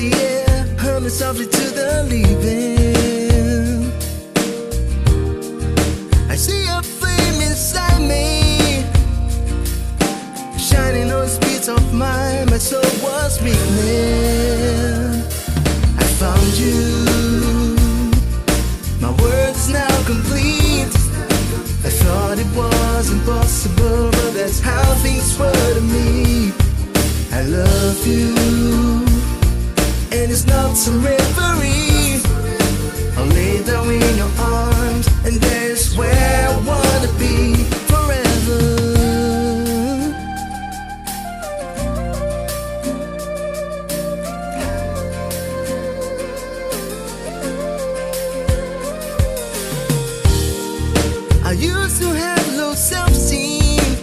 the air, humming softly to the living. I see a flame inside me, shining on the speeds of mine. My soul was weakening. I found you, my world's now complete. I thought it was impossible, but that's how things were to me. I love you, and it's not some reverie. I'll lay down in your arms, and there's where I wanna be forever. I used to have low self-esteem,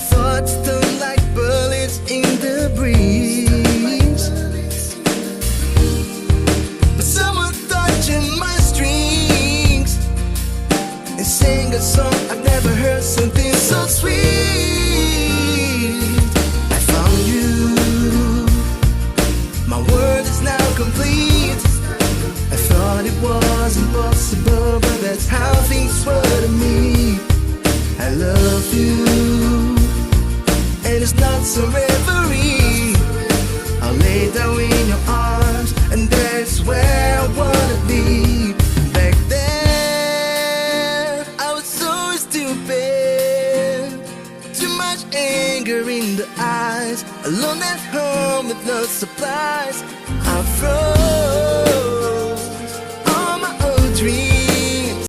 thoughts stung like bullets in the breeze. But someone touching my strings and sang a song I've never heard, something so sweet. I found you, my world is now complete. I thought it was impossible, but that's how things were to me. I love you, and it's not some reverie. I'll lay down in your arms, and that's where I wanna be. Back then, I was so stupid, too much anger in the eyes, alone at home with no supplies. I'm from